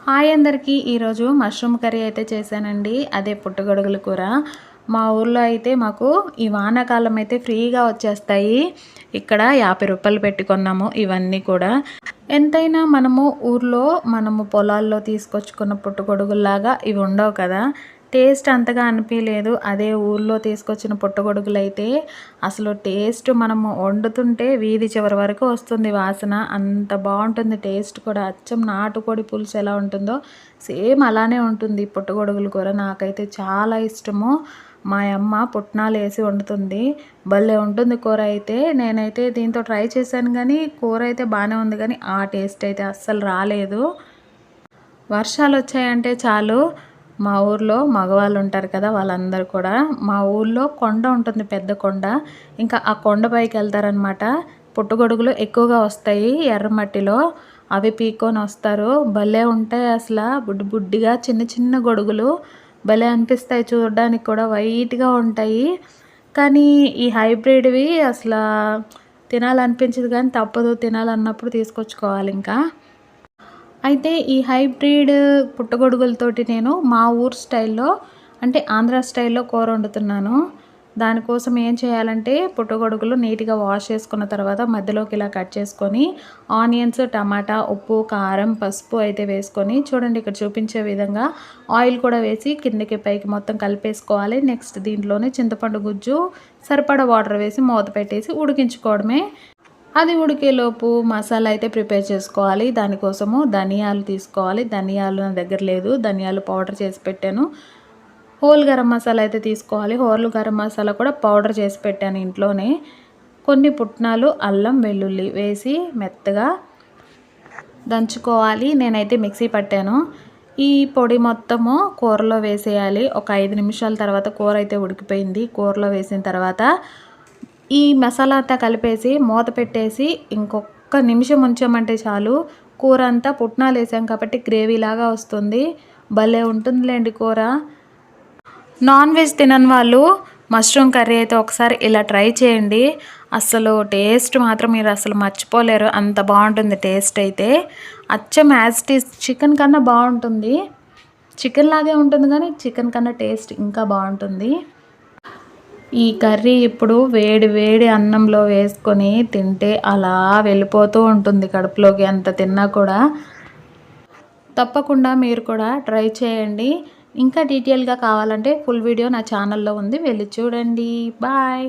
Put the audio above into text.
Hi అందరికీ ఈరోజు mushroom curry అయితే చేశానండి. అదే పుట్టగొడుగుల కూర. మా ఊర్లో అయితే మాకు ఈ వానాకాలం అయితే ఫ్రీగా వచ్చేస్తాయి. ఇక్కడ 50 రూపాయలు పెట్టి కొన్నాము ఇవన్నీ కూడా. ఎంతైనా మనము పొలాల్లో తీసుకొచ్చుకున్న పుట్టగొడుగుల్లాగా ఇవి ఉండవు కదా. టేస్ట్ అంతగా అనిపించలేదు. అదే ఊర్లో తీసుకొచ్చిన పుట్టగొడుగులైతే అసలు టేస్ట్ మనము వండుతుంటే వీధి చివరి వరకు వస్తుంది వాసన. అంత బాగుంటుంది టేస్ట్ కూడా. అచ్చం నాటుకోడి పులుసు ఎలా ఉంటుందో సేమ్ అలానే ఉంటుంది పుట్టగొడుగుల కూర. నాకైతే చాలా ఇష్టము. మా అమ్మ పుట్నాలు వేసి వండుతుంది. భలే ఉంటుంది కూర అయితే. నేనైతే దీంతో ట్రై చేశాను కానీ కూర అయితే బాగానే ఉంది కానీ ఆ టేస్ట్ అయితే అస్సలు రాలేదు. వర్షాలు వచ్చాయంటే చాలు మా ఊర్లో మగవాళ్ళు ఉంటారు కదా, వాళ్ళందరూ కూడా మా ఊర్లో కొండ ఉంటుంది, పెద్ద కొండ. ఇంకా ఆ కొండ పైకి వెళ్తారనమాట. పుట్టగొడుగులు ఎక్కువగా వస్తాయి ఎర్రమట్టిలో. అవి పీక్కొని వస్తారు. భలే ఉంటాయి అసలు. బుడ్డి బుడ్డిగా చిన్న చిన్న గొడుగులు భలే అనిపిస్తాయి. చూడడానికి కూడా వైట్గా ఉంటాయి. కానీ ఈ హైబ్రిడ్వి అసలు తినాలనిపించదు కానీ తప్పదు, తినాలన్నప్పుడు తీసుకొచ్చుకోవాలి ఇంకా. అయితే ఈ హైబ్రిడ్ పుట్టగొడుగులతోటి నేను మా ఊరు స్టైల్లో అంటే ఆంధ్ర స్టైల్లో కూర వండుతున్నాను. దానికోసం ఏం చేయాలంటే పుట్టగొడుగులు నీట్గా వాష్ చేసుకున్న తర్వాత మధ్యలోకి ఇలా కట్ చేసుకొని ఆనియన్స్, టమాటా, ఉప్పు, కారం, పసుపు అయితే వేసుకొని చూడండి ఇక్కడ చూపించే విధంగా ఆయిల్ కూడా వేసి కిందకి పైకి మొత్తం కలిపేసుకోవాలి. నెక్స్ట్ దీంట్లోనే చింతపండు గుజ్జు సరిపడా వాటర్ వేసి మూత పెట్టేసి ఉడికించుకోవడమే. అది ఉడికేలోపు మసాలా అయితే ప్రిపేర్ చేసుకోవాలి. దానికోసము ధనియాలు తీసుకోవాలి. ధనియాలు నా దగ్గర లేదు, ధనియాలు పౌడర్ చేసి పెట్టాను. హోల్ గరం మసాలా అయితే తీసుకోవాలి. హోల్ గరం మసాలా కూడా పౌడర్ చేసి పెట్టాను ఇంట్లోనే. కొన్ని పుట్నాలు, అల్లం, వెల్లుల్లి వేసి మెత్తగా దంచుకోవాలి. నేనైతే మిక్సీ పట్టాను. ఈ పొడి మొత్తము కూరలో వేసేయాలి. ఒక 5 నిమిషాల తర్వాత కూర అయితే ఉడికిపోయింది. కూరలో వేసిన తర్వాత ఈ మసాలా అంతా కలిపేసి మూత పెట్టేసి ఇంకొక నిమిషం ఉంచామంటే చాలు. కూర అంతా పుట్నాలు వేసాం కాబట్టి గ్రేవీ లాగా వస్తుంది. భలే ఉంటుందిలేండి కూర. నాన్ వెజ్ తినని వాళ్ళు మష్రూమ్ కర్రీ అయితే ఒకసారి ఇలా ట్రై చేయండి. అసలు టేస్ట్ మాత్రం మీరు అసలు మర్చిపోలేరు. అంత బాగుంటుంది టేస్ట్ అయితే. అచ్చం యాజ్ ఇట్ ఈజ్ చికెన్ కన్నా బాగుంటుంది. చికెన్ లాగే ఉంటుంది కానీ చికెన్ కన్నా టేస్ట్ ఇంకా బాగుంటుంది. ఈ కర్రీ ఇప్పుడు వేడి వేడి అన్నంలో వేసుకొని తింటే అలా వెళ్ళిపోతూ ఉంటుంది కడుపులోకి. ఎంత తిన్నా కూడా. తప్పకుండా మీరు కూడా ట్రై చేయండి. ఇంకా డీటెయిల్గా కావాలంటే ఫుల్ వీడియో నా ఛానల్లో ఉంది, వెళ్ళి చూడండి. బాయ్.